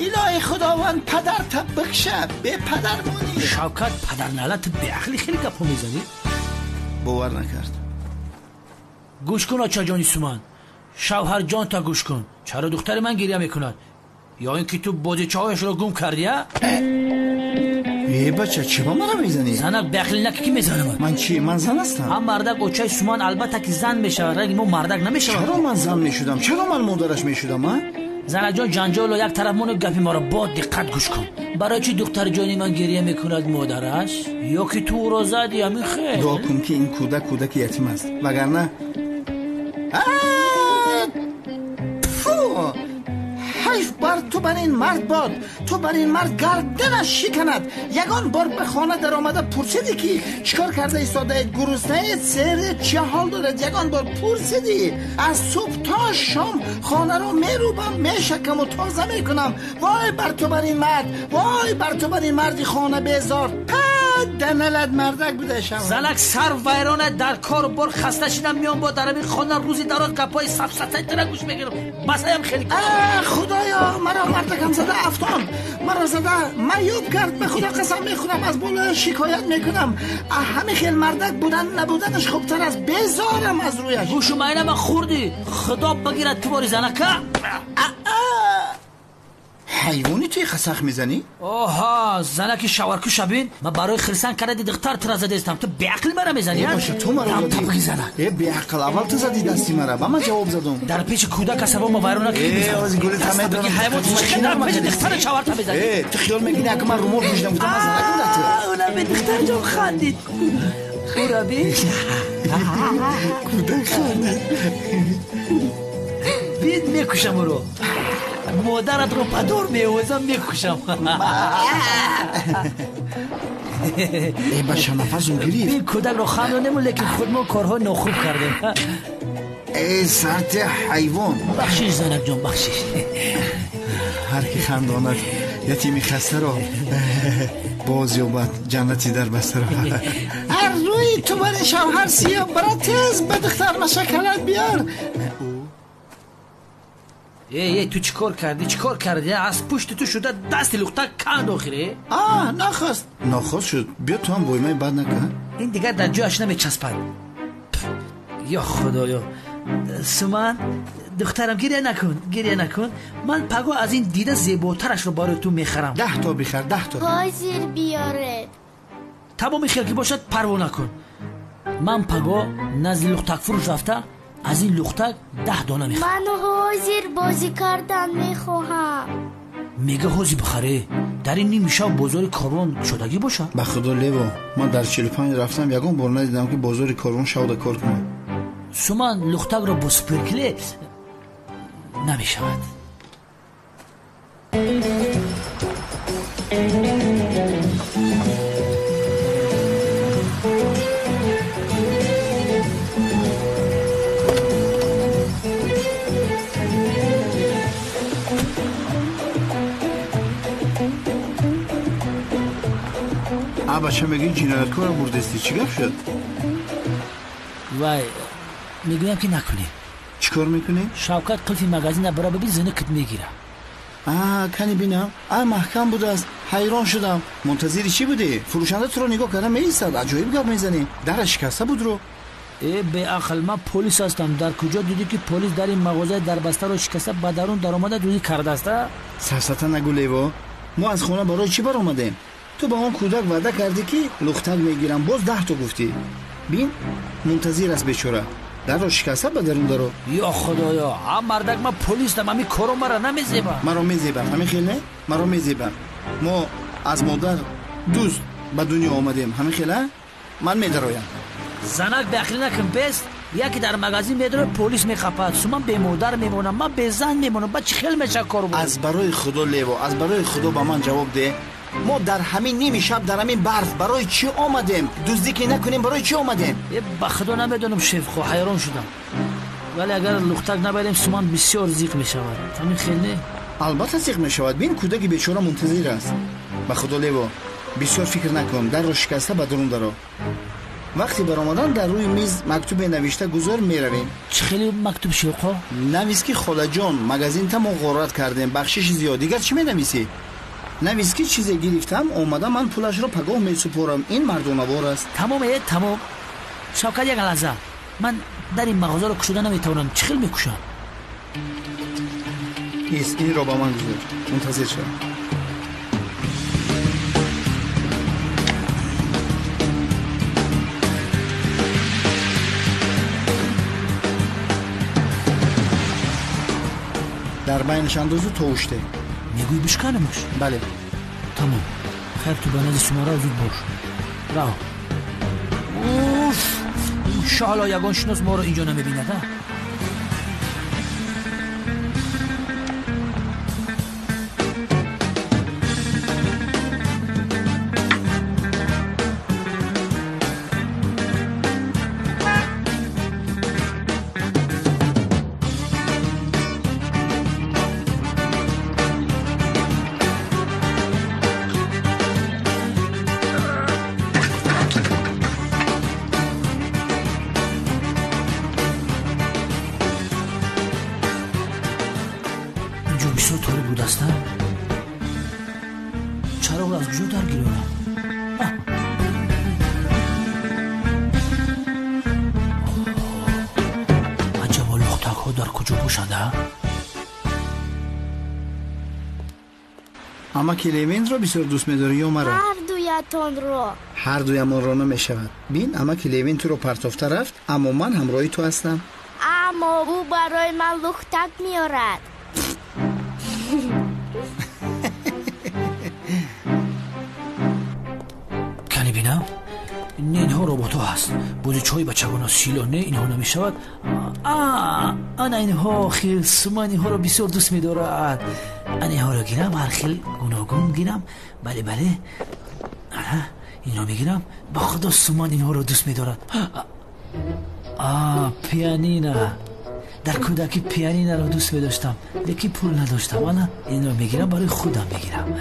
الهی خداوند پدرت بخشه به پدر مونی. شوکت پدر نالت به عقلی خیلی گپو میزنی. باور نکرد. گوش کن آچا جانی سومان، شوهر جان تا گوش کن. چرا دختر من گریه میکند؟ یا اینکه تو بازیچه هایش رو گم کردی؟ ای بچه چی با من میزنی؟ زنک به عقلی نکی میزنم. من چی؟ من زن هستم. هم مردک اوچای سومان البته که زن میشه رنگ مو مردک نمیشه. چرا من زن میشدم؟ چرا من مادرش میشدم؟ زنک جان جنجال و یک طرف مونو گپی ما رو با دقت گوش کن. برای چی دختر جانی من گریه میکند مادرش؟ یا که تو رو زدی همین خیر؟ دعا کن که این کودک یتیم است وگرنه حیف بر تو بر این مرد باد. تو بر این مرد گردنش شکند. یگان بار به خانه در آمده پرسیدی که چیکار کرده ایستاده گرسنه سر چه حال دارد؟ یگان بار پرسیدی؟ از صبح تا شام خانه رو میروبم میشکم و تازه میکنم. وای بر تو بر این مرد، وای بر تو بر این مردی خانه بیزار. دنلت مردک بوده شما. زنک سر ویرانه در کار بار خسته شدم میام با درمی خانه روزی دراز گپای سفسطه تر گوش میگیرم. بس هم خیلی خدایا مرا مردکم زده افتان، مرا زده معیوب کرد. به خدا قسم میخورم از بالا شکایت میکنم. همه خیل مردک بودن نبودنش خوبتر از بیزارم از رویش. گوشو مینه من خوردی خدا بگیرد تو باری زنکه. حیوانی توی خسخ میزنی؟ آها زنکی شاورکو شبین من برای خرسان کرده دختر تر زده استم. تو بیعقل مرا میزنی؟ باشه تو مرا زدی. تبقی زنک بیعقل اول تو زدی دستی مرا با من جواب زدم. در پیش کودک عصبا ما ویرانه کنی از گل تمه دارم. حیوان چی در پیش دختر شاورتا میزنی؟ تو خیال میگی نه که من رومور پوشیدم گفتم من زنک اونم به دختر جان خندید. خورابی کودک خندید. بید میکشم رو مادرت رو پدور میوزم میکشم. ای باشم نفسم گریف. بید کودک رو خاندانمون لیکن خود ما کارها ناخوب کردیم. ای سرت حیوان. بخشیش زنک جان بخشیش. هر کی خنداند یتیمی خسته را باز یابد جنتی در بسته را. هر روی تو برای شوهر سیاه برای تیز به دختر مشکلت بیار. ای تو چیکار کردی؟ از پشت تو شده دست لختک کند آخره؟ ناخواست شد. بیا تو هم بایمه بد نکن. این دیگر در جایش نمیچسبد. یا خدایا سومان دخترم گریه نکن. من پگو از این دیده زیباترش رو برای تو میخرم. 10 تا بخر 10 تا. حاضر بیاره. تمام خیال که باشد پروا نکن. من پگو نزد لختک فروش رفته از این لختک 10 دانه میخرم. من حاضر بازی کردن میخواهم. میگه حاضر بخره. در این نیم شب بازار کاروان شدگی باشه. به خدا لیوا من در 45 رفتم یگان بار ندیدم که بازار کاروان شود کار کنم. سومان لختک را با سپرکله نمیشود. بچه میگی جنایتکار بردستی چی گفت شد؟ وای میگویم که نکنی. چی کار میکنی؟ شوکت قلفی مغازین برای ببین زنکت میگیره. کنی بینم محکم بود است. حیران شدم. منتظری چی بودی؟ فروشنده تو رو نگاه کردم میایستاد. عجایب گپ میزنی. در شکسته بود رو. به عقل من پلیس هستم. در کجا دیدی که پلیس در این مغازه در بسته رو شکسته به درون در اومده دوزی کرده است؟ سرسته نگو لیوا. ما از خونه برای چی بر اومدیم؟ تو با اون کودک وعده کردی که لختک میگیرم باز 10 تا گفتی. بین منتظر است بیچاره. در رو شکسته به درون درو. یا خدایا هم مردک من پلیس دم همین کارو مرا نمیزیبه. مرا میزیبه همین خیلی نه؟ مرا میزیبه. ما از مادر دوست به دنیا آمدیم همین خیلی من میدرایم. زنک بخیل نکن بست. یکی در مغازین میدره پلیس میخپد. سو من به مادر میمونم من به زن میمونم بعد چه خیلی میشه کارو بود. از برای خدا لیوا از برای خدا به من جواب ده. ما در همین نیمی شب در همین برف برای چی آمدیم؟ دزدی که نکنیم برای چی آمدیم؟ به خدا نمیدونم شیف خو حیران شدم. ولی اگر لختک نبریم سومان بسیار زیق میشود. همین خیلی البته زیق میشود. بین کودک بیچاره منتظر است. به خدا لیوا بسیار فکر نکن. در رو شکسته به درون درو. وقتی برآمدن در روی میز مکتوب نوشته گذار میرویم. چه خیلی مکتوب شوقا؟ نویس که خاله جان مگزین تا ما غارت کردیم بخشش زیاد. دیگر چی مینویسی؟ نویس که چیزی گرفتم اومدم من پولش رو پگاه میسپارم. این مردانه‌وار است. تمام. شوکت یک لحظه. من در این مغازه رو کشوده نمیتونم. چه خیلی میکشم؟ این رو با من گذار. منتظر شو. در بینش اندازو توشته. میگوی بشکنمش؟ بله. تمام. خیر تو بنز شما را زود باش. راه. اوف. انشاءالله یگان شناس ما رو اینجا نمیبیند ها. بسیار طوری بود هستم. چرا از کجا در گیرونم؟ عجبا لختک ها در کجا باشنده؟ اما کلیوین رو بسیار دوست می‌داری یا مرا؟ هر دویتان رو. هر دویمان را نمی‌شود. بین اما کلیوین تو رو پرتافته رفت اما من همراهی تو هستم. اما او برای من لختک میارد. کنی بینم نه اینها رابطه هست. بوده چای بچگان سیلا نه اینها نمی شود. آن اینها خیلی سمان اینها را بسیار دوست می دارد. اینها را گیرم هر خیلی گوناگون گیرم. بله اینها می گیرم. با خدا سمان اینها را دوست می دارد. پیانینا. در کودکی پیانینا را دوست می داشتم لیکی پول نداشتم. حالا این را می گیرم برای خودم می گیرم.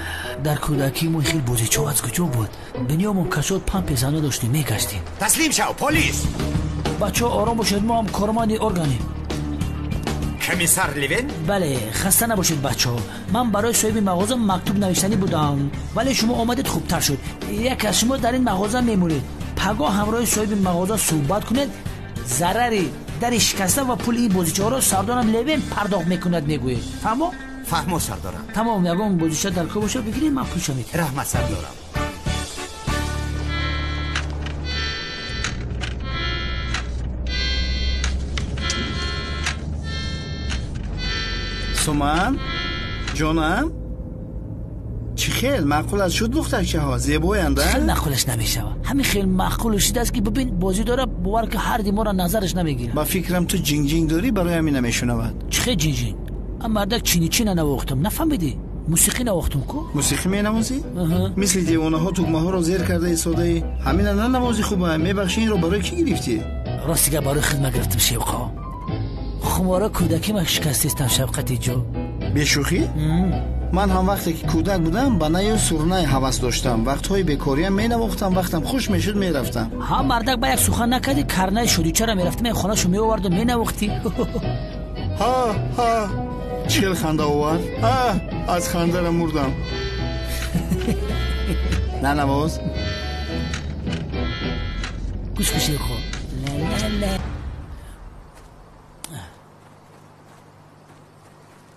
در کودکی ما خیلی بوده چو از کجا بود. بنیامون کشاد پمپ زنه داشتیم می گشتیم. تسلیم شو پلیس. بچه آرام باشید ما هم کارمند ارگانی. کمیسر لیوین؟ بله خسته نباشید بچه ها. من برای صاحب مغازه مکتوب نوشتنی بودم ولی شما آمدید خوبتر شد. یک از شما در این مغازه میمونید. پگاه همراه صاحب مغازه صحبت کنید. ضرری در شکسته و پول این بازیچه ها را سردارم لیوین پرداخت میکند میگوید. فهمو سردارم. تمام یگان بازیچه در که باشه بگیرید من پولشو میدم. رحمت سردارم. سومن جانم چی خیلی معقول از شد دخترچه ها زیبایند. خیلی معقولش نمیشه. همین خیلی معقولش است که ببین بازی داره باور که هر ما را نظرش نمیگیره. با فکرم تو جینگ جینگ داری برای همین نمیشنود. چه جینگ جینگ؟ اما مردک چینی نواختم نفهمیدی؟ موسیقی نواختم کو؟ موسیقی مینوازی؟ مثل دیوانه ها توگمه ها رو زیر کرده ایستاده. همین نه نوازی خوبه. میبخشی این رو برای کی گرفتی؟ راستی که برای خدمت گرفتم شوقا. خمارا کودکی من شکستم شفقتی جو. بی شوخی؟ من هم وقتی که کودک بودم با نای سرنای هوس داشتم. وقتهای بیکاری هم مینواختم. وقتم خوش میشد میرفتم. ها مردک با یک سخن نکردی کرنای شدی چرا میرفتم این خونه‌شو میآورد و مینواختی؟ ها چیل خنده آورد. از خنده را مردم. نه نواز گوش کشی خو. لا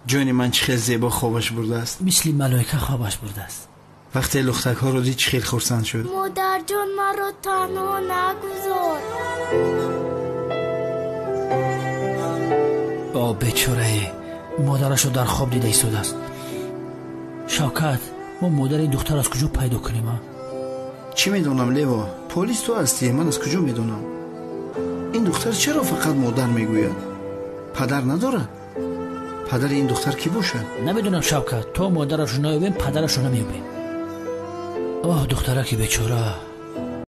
جانی من چه زیبا خوابش برده است. مثل ملائکه خوابش برده است. وقتی لختک ها رو دید چه خرسند شد. مادر جان مرا تنها نگذار. بیچاره مادرشو در خواب دیده ایستاده است. شوکت ما مادر این دختر از کجا پیدا کنیم؟ چی میدونم لیوا؟ پلیس تو هستی. من از کجا میدونم؟ این دختر چرا فقط مادر میگوید؟ پدر نداره؟ پدر این دختر کی باشه؟ نمیدونم شوکت. تو مادرشو نمیبین پدرشو نمیبین. دختره که بیچاره